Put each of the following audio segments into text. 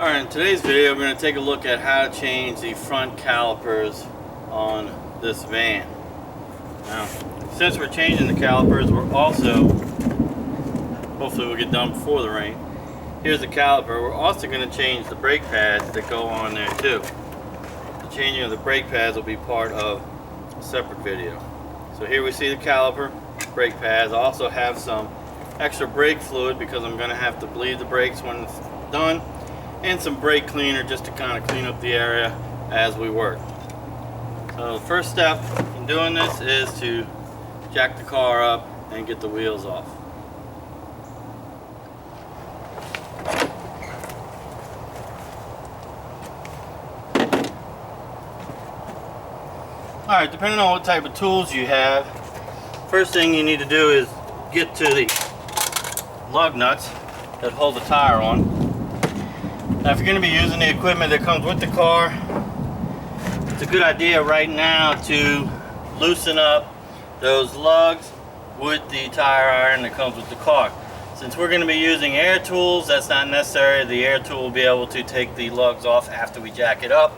Alright, in today's video we're going to take a look at how to change the front calipers on this van. Now, since we're changing the calipers, we're also, hopefully we'll get done before the rain, here's the caliper. We're also going to change the brake pads that go on there too. The changing of the brake pads will be part of a separate video. So here we see the caliper, brake pads. I also have some extra brake fluid because I'm going to have to bleed the brakes when it's done, and some brake cleaner just to kind of clean up the area as we work. So the first step in doing this is to jack the car up and get the wheels off. Alright, depending on what type of tools you have, first thing you need to do is get to the lug nuts that hold the tire on. Now if you're going to be using the equipment that comes with the car, it's a good idea right now to loosen up those lugs with the tire iron that comes with the car. Since we're going to be using air tools, that's not necessary. The air tool will be able to take the lugs off after we jack it up.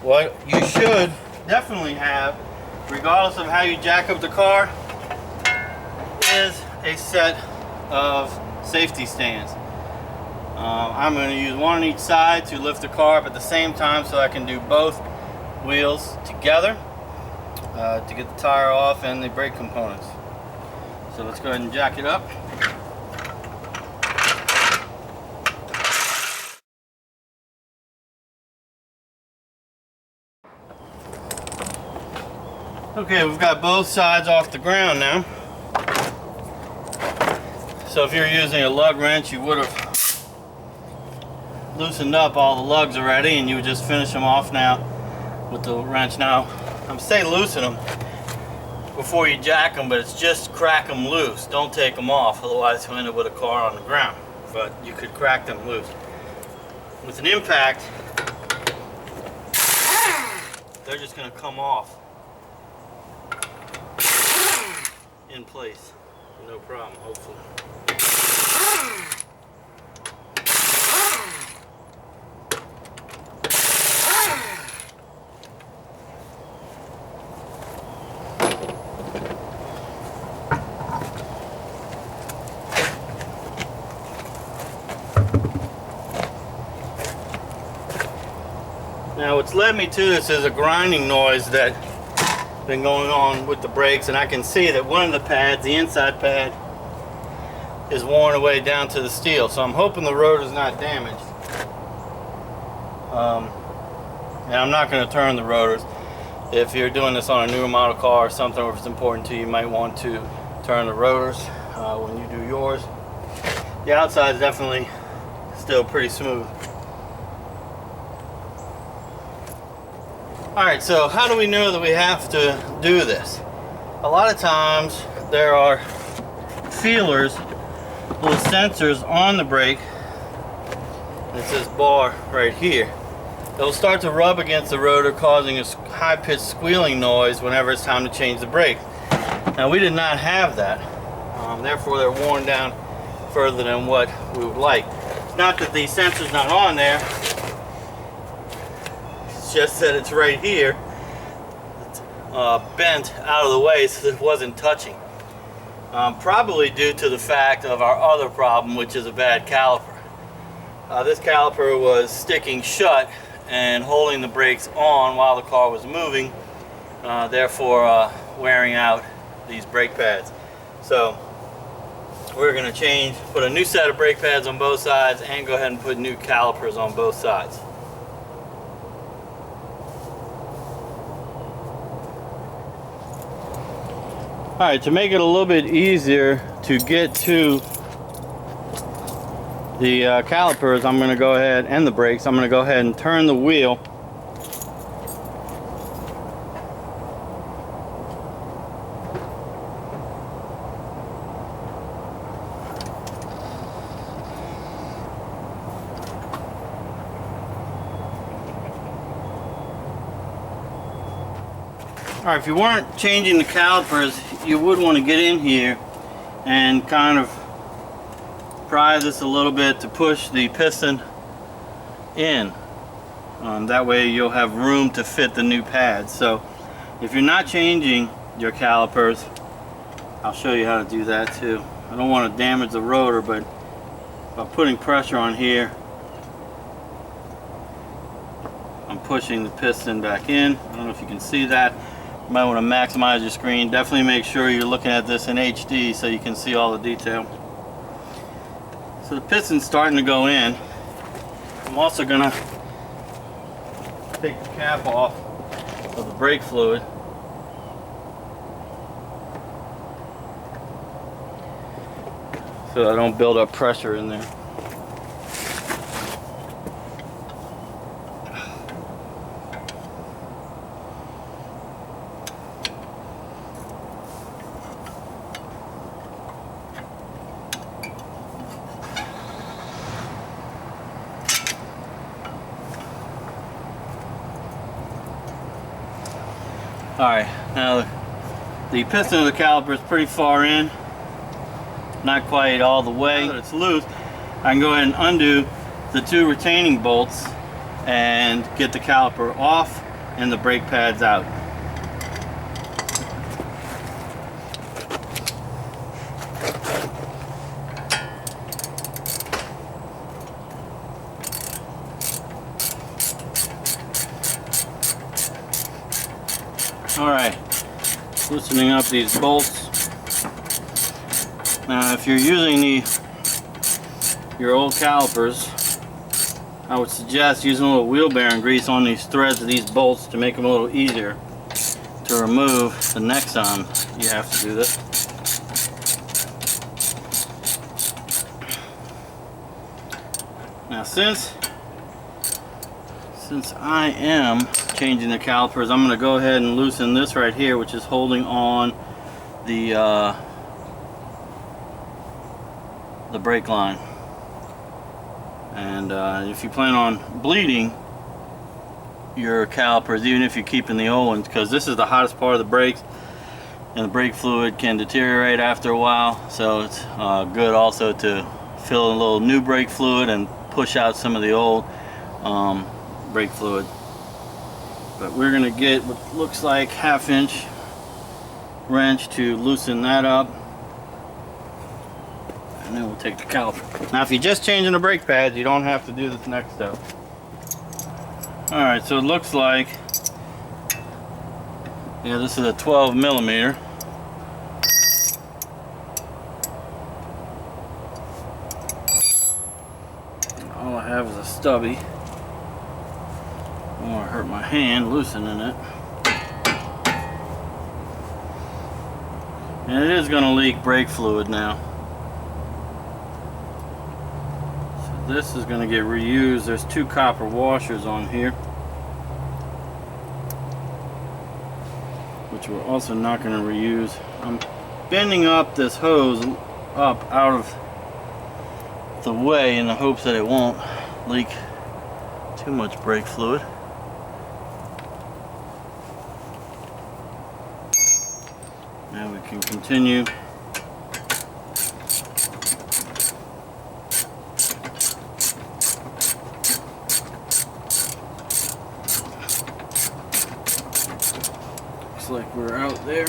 What you should definitely have, regardless of how you jack up the car, is a set of safety stands. I'm going to use one on each side to lift the car up at the same time so I can do both wheels together to get the tire off and the brake components. So let's go ahead and jack it up. Okay, we've got both sides off the ground now. So if you're using a lug wrench, you would have loosened up all the lugs already, and you would just finish them off now with the wrench. Now, I'm saying loosen them before you jack them, but it's just crack them loose. Don't take them off, otherwise you'll end up with a car on the ground. But you could crack them loose. With an impact, they're just going to come off in place. No problem, hopefully. Now what's led me to this is a grinding noise that's been going on with the brakes, and I can see that one of the pads, the inside pad, is worn away down to the steel. So I'm hoping the rotor is not damaged. And I'm not going to turn the rotors. If you're doing this on a newer model car or something, or if it's important to you, you might want to turn the rotors when you do yours. The outside is definitely still pretty smooth. Alright, so how do we know that we have to do this? A lot of times there are feelers, little sensors on the brake. It's this bar right here. They'll start to rub against the rotor, causing a high-pitched squealing noise whenever it's time to change the brake. Now we did not have that, therefore they're worn down further than what we would like. It's not that the sensor's not on there, it's just that it's right here. It's bent out of the way so that it wasn't touching. Probably due to the fact of our other problem, which is a bad caliper. This caliper was sticking shut and holding the brakes on while the car was moving, therefore wearing out these brake pads. So we're going to put a new set of brake pads on both sides and go ahead and put new calipers on both sides. Alright, to make it a little bit easier to get to the calipers, I'm going to go ahead, and the brakes, I'm going to go ahead and turn the wheel. Alright, if you weren't changing the calipers, you would want to get in here and kind of pry this a little bit to push the piston in. That way you'll have room to fit the new pads. So if you're not changing your calipers, I'll show you how to do that too. I don't want to damage the rotor, but by putting pressure on here, I'm pushing the piston back in. I don't know if you can see that. You might want to maximize your screen. Definitely make sure you're looking at this in HD so you can see all the detail. So the piston's starting to go in. I'm also going to take the cap off of the brake fluid. So I don't build up pressure in there. Alright, now the piston of the caliper is pretty far in, not quite all the way, but it's loose. I can go ahead and undo the two retaining bolts and get the caliper off and the brake pads out. Alright, loosening up these bolts. Now if you're using your old calipers, I would suggest using a little wheel bearing grease on these threads of these bolts to make them a little easier to remove the next time you have to do this. Now since I am changing the calipers, I'm going to go ahead and loosen this right here, which is holding on the brake line. And if you plan on bleeding your calipers, even if you're keeping the old ones, because this is the hottest part of the brakes, and the brake fluid can deteriorate after a while, so it's good also to fill a little new brake fluid and push out some of the old brake fluid. But we're going to get what looks like 1/2 inch wrench to loosen that up, and then we'll take the caliper. Now if you're just changing the brake pads, you don't have to do this next step. Alright, so it looks like, yeah, this is a 12 millimeter. All I have is a stubby. I don't want to hurt my hand loosening it. And it is going to leak brake fluid now. So this is going to get reused. There's 2 copper washers on here, which we're also not going to reuse. I'm bending up this hose up out of the way in the hopes that it won't leak too much brake fluid. Now we can continue. Looks like we're out there.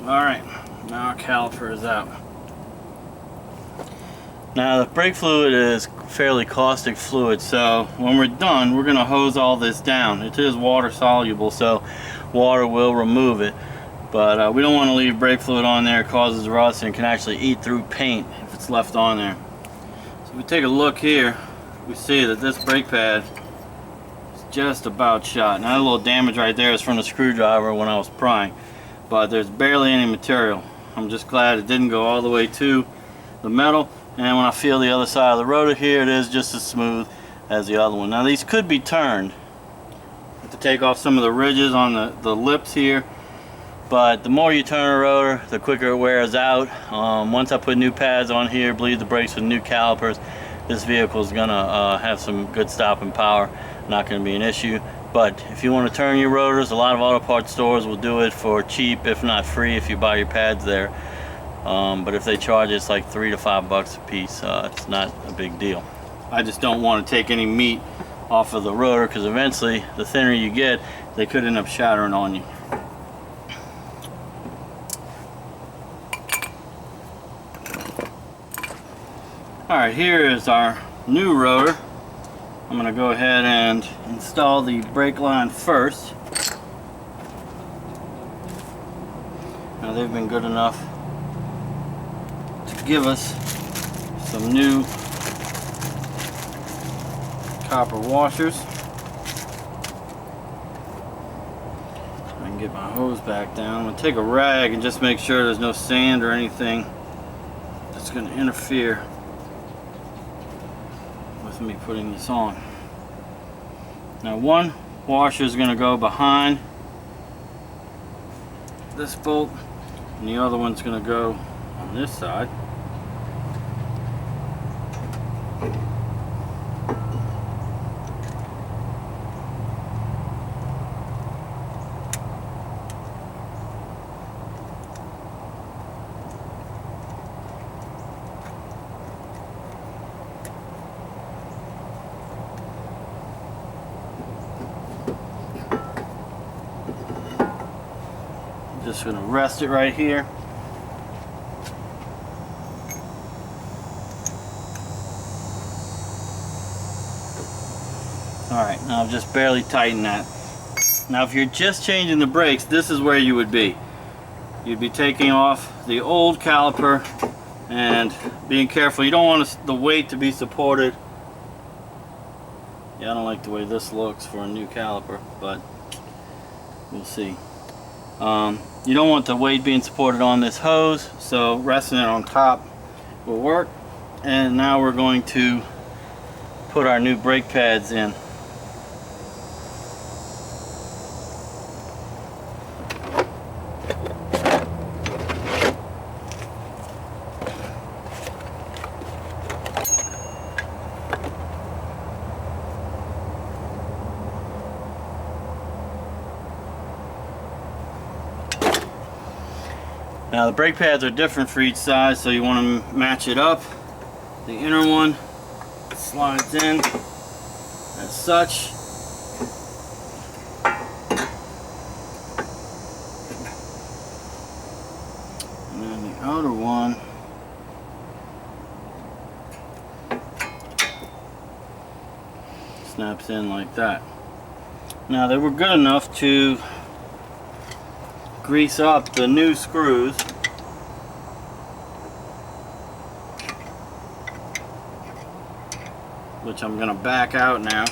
Alright, now our caliper is out. Now the brake fluid is fairly caustic fluid, so when we're done, we're going to hose all this down. It is water soluble, so water will remove it. But we don't want to leave brake fluid on there. It causes rust and can actually eat through paint if it's left on there. So if we take a look here, we see that this brake pad is just about shot. Now a little damage right there is from the screwdriver when I was prying, but there's barely any material. I'm just glad it didn't go all the way to the metal. And when I feel the other side of the rotor here, it is just as smooth as the other one. Now these could be turned to take off some of the ridges on the lips here, but the more you turn a rotor, the quicker it wears out. Once I put new pads on here, bleed the brakes with new calipers, this vehicle is gonna have some good stopping power. Not gonna be an issue. But if you want to turn your rotors, a lot of auto parts stores will do it for cheap, if not free, if you buy your pads there. But if they charge, it's like $3 to $5 a piece. It's not a big deal. I just don't want to take any meat off of the rotor, because eventually, the thinner you get, they could end up shattering on you. Alright, here is our new rotor. I'm going to go ahead and install the brake line first. Now they've been good enough to give us some new copper washers. I can get my hose back down. I'm going to take a rag and just make sure there's no sand or anything that's going to interfere with me putting this on. Now one washer is going to go behind this bolt, and the other one's going to go on this side. Just going to rest it right here. Alright, now I've just barely tightened that. Now if you're just changing the brakes, this is where you would be. You'd be taking off the old caliper and being careful. You don't want the weight to be supported. Yeah, I don't like the way this looks for a new caliper, but we'll see. You don't want the weight being supported on this hose, so resting it on top will work. And now we're going to put our new brake pads in. Now the brake pads are different for each size, so you want to match it up. The inner one slides in as such. And then the outer one snaps in like that. Now they were good enough to grease up the new screws. Which I'm going to back out now.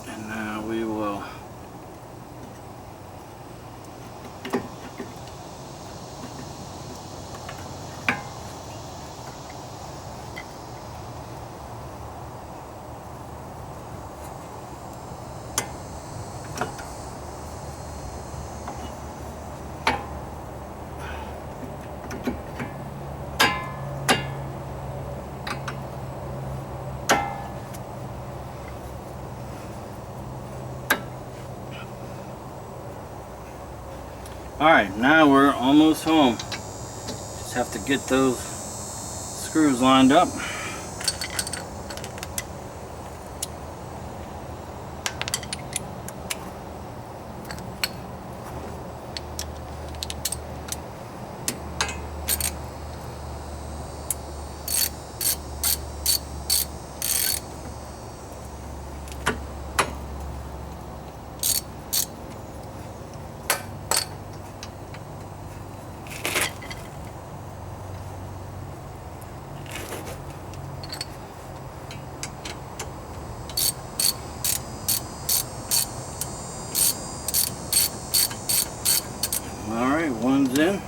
And now we will Alright, now we're almost home. Just have to get those screws lined up. Alright, one's in.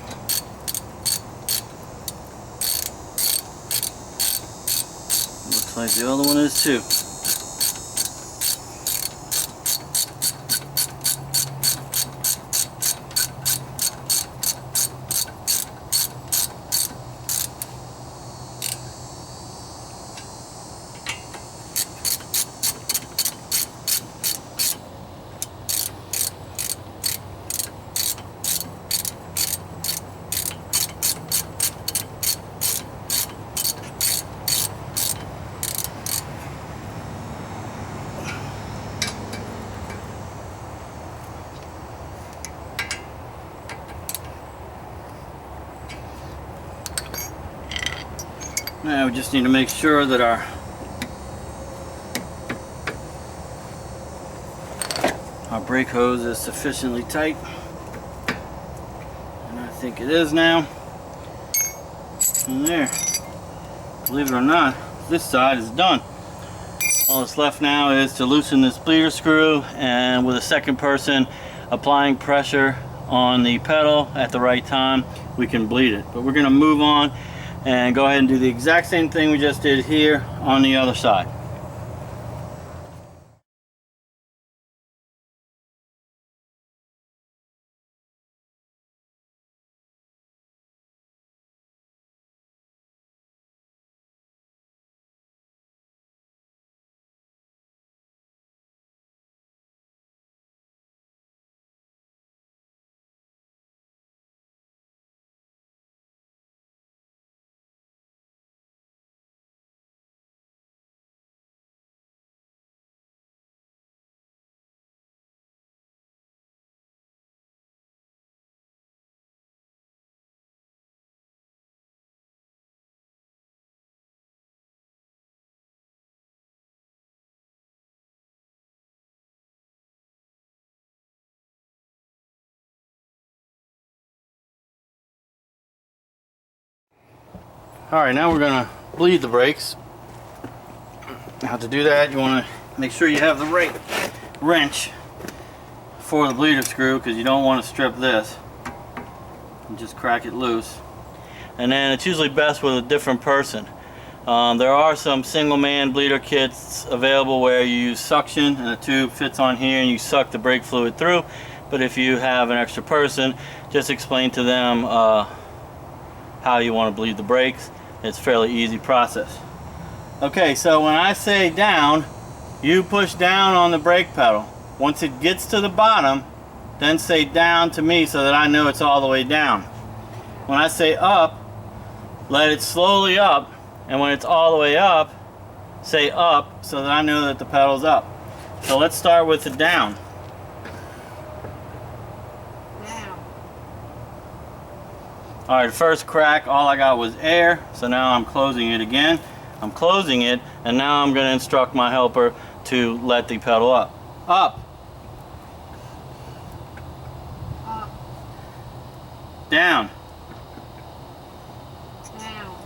Looks like the other one is too. Now we just need to make sure that our brake hose is sufficiently tight. And I think it is now. And there. Believe it or not, this side is done. All that's left now is to loosen this bleeder screw, and with a second person applying pressure on the pedal at the right time, we can bleed it. But we're going to move on and go ahead and do the exact same thing we just did here on the other side. Alright, now we're going to bleed the brakes. Now to do that, you want to make sure you have the right wrench for the bleeder screw, because you don't want to strip this and just crack it loose. And then it's usually best with a different person. There are some single man bleeder kits available where you use suction and the tube fits on here and you suck the brake fluid through. But if you have an extra person, just explain to them how you want to bleed the brakes. It's a fairly easy process. Okay, so when I say down, you push down on the brake pedal. Once it gets to the bottom, then say down to me so that I know it's all the way down. When I say up, let it slowly up, and when it's all the way up, say up so that I know that the pedal's up. So let's start with the down. Alright, first crack, all I got was air, so now I'm closing it again. I'm closing it, and now I'm going to instruct my helper to let the pedal up. Up. Up. Down. Down.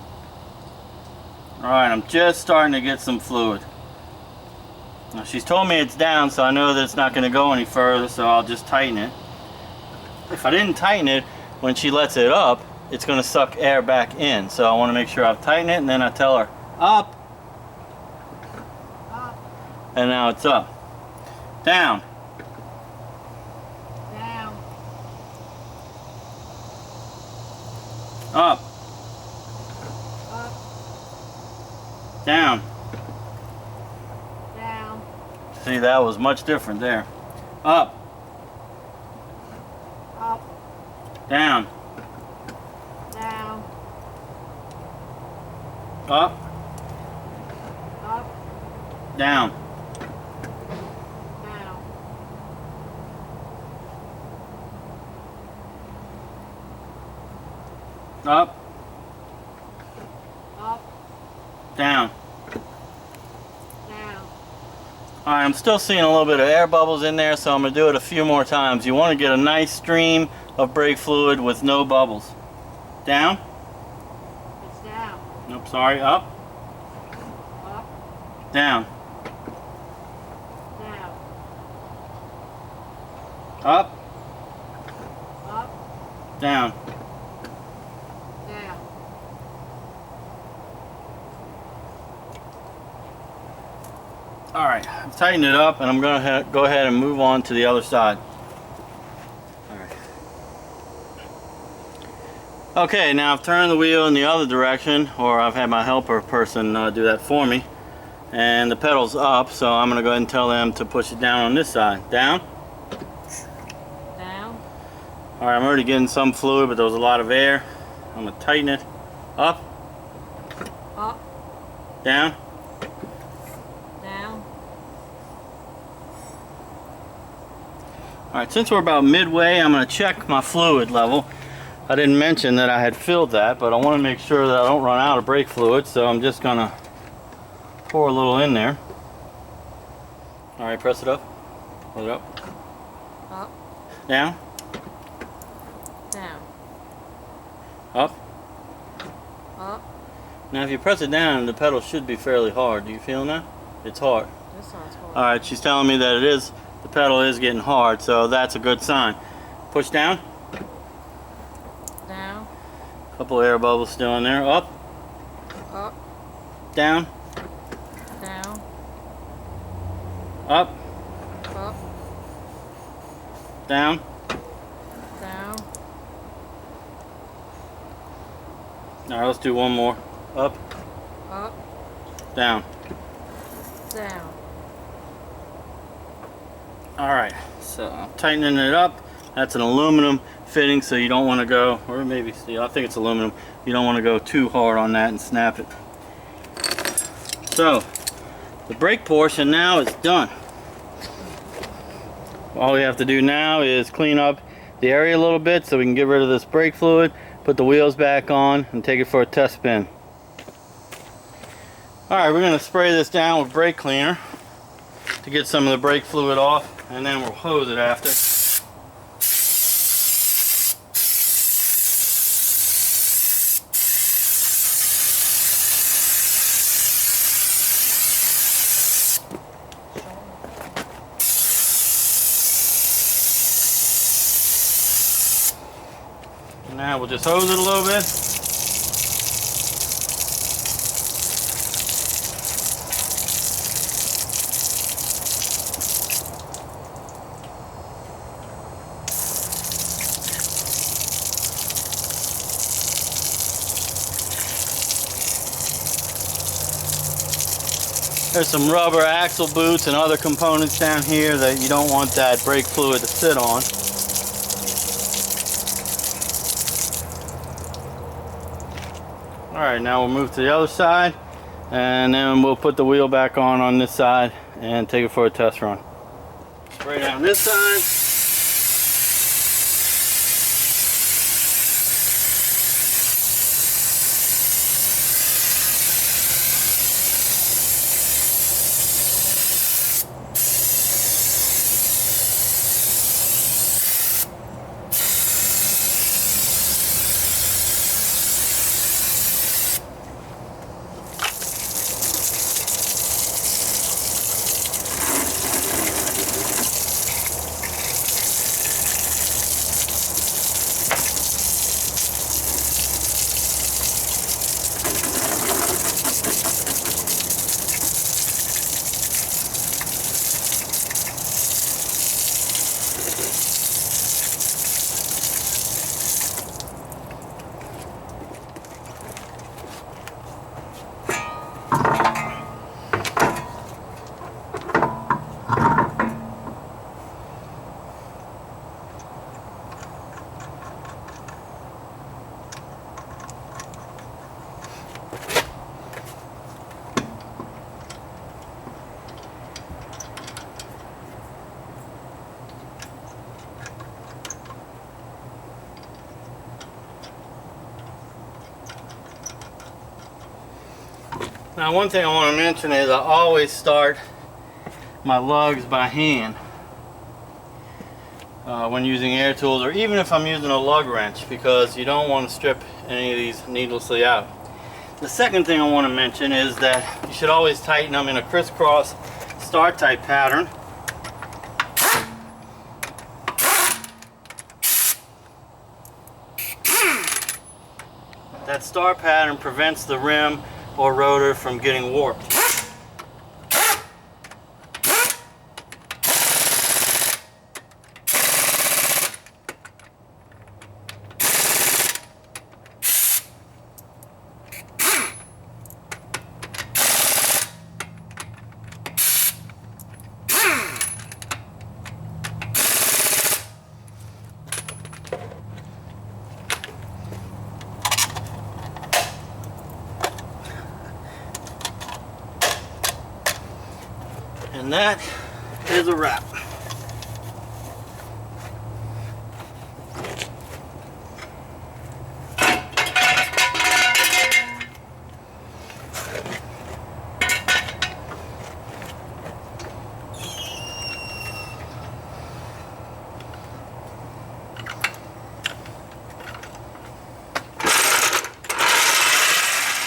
Alright, I'm just starting to get some fluid. Now, she's told me it's down, so I know that it's not going to go any further, so I'll just tighten it. If I didn't tighten it, when she lets it up, it's going to suck air back in. So I want to make sure I've tightened it, and then I tell her, up. Up. And now it's up. Down. Down. Up. Up. Down. Down. See, that was much different there. Up. Up. Down. Down. Up. Up. Down. Down. Up. Up. Down. Down. Alright, I'm still seeing a little bit of air bubbles in there, so I'm going to do it a few more times. You want to get a nice stream of brake fluid with no bubbles. Down. It's down. Nope, sorry. Up. Up. Down. Down. Up. Up. Down. Down. Alright, I've tightened it up and I'm going to go ahead and move on to the other side. Alright. Okay, now I've turned the wheel in the other direction, or I've had my helper person do that for me. And the pedal's up, so I'm going to go ahead and tell them to push it down on this side. Down. Down. Alright, I'm already getting some fluid, but there was a lot of air. I'm going to tighten it. Up. Up. Down. Down. Alright, since we're about midway, I'm going to check my fluid level. I didn't mention that I had filled that, but I want to make sure that I don't run out of brake fluid, so I'm just going to pour a little in there. Alright, press it up. Hold it up. Up. Down. Down. Up. Up. Now if you press it down, the pedal should be fairly hard. Do you feel that? It's hard. This side's hard. Alright, she's telling me that it is. The pedal is getting hard, so that's a good sign. Push down. Down. Couple air bubbles still in there. Up. Up. Down. Down. Up. Up. Down. Down. Alright, let's do one more. Up. Up. Down. Down. Alright, so I'm tightening it up. That's an aluminum fitting, so you don't want to go, or maybe steel, I think it's aluminum. You don't want to go too hard on that and snap it. So, the brake portion now is done. All we have to do now is clean up the area a little bit so we can get rid of this brake fluid, put the wheels back on, and take it for a test spin. Alright, we're going to spray this down with brake cleaner to get some of the brake fluid off, and then we'll hose it after. Now we'll just hose it a little bit. There's some rubber axle boots and other components down here that you don't want that brake fluid to sit on. Alright, now we'll move to the other side, and then we'll put the wheel back on this side and take it for a test run. Spray down this side. Now one thing I want to mention is I always start my lugs by hand when using air tools, or even if I'm using a lug wrench, because you don't want to strip any of these needlessly out. The second thing I want to mention is that you should always tighten them in a crisscross start type pattern. That star pattern prevents the rim or rotor from getting warped. And that is a wrap.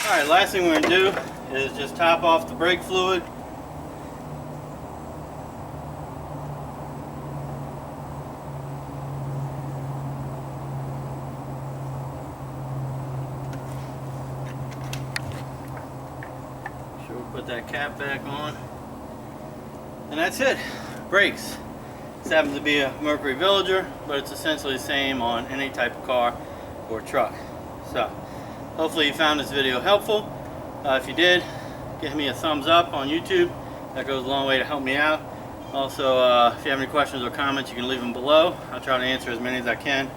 Alright, last thing we're going to do is just top off the brake fluid. Put that cap back on, and that's it. Brakes. This happens to be a Mercury Villager, but it's essentially the same on any type of car or truck. So hopefully you found this video helpful. If you did, give me a thumbs up on YouTube. That goes a long way to help me out. Also, if you have any questions or comments, you can leave them below. I'll try to answer as many as I can.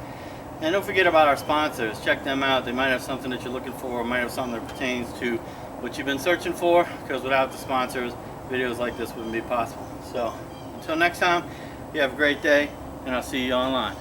And don't forget about our sponsors. Check them out. They might have something that you're looking for, or might have something that pertains to what you've been searching for, because without the sponsors, videos like this wouldn't be possible. So until next time, you have a great day, and I'll see you online.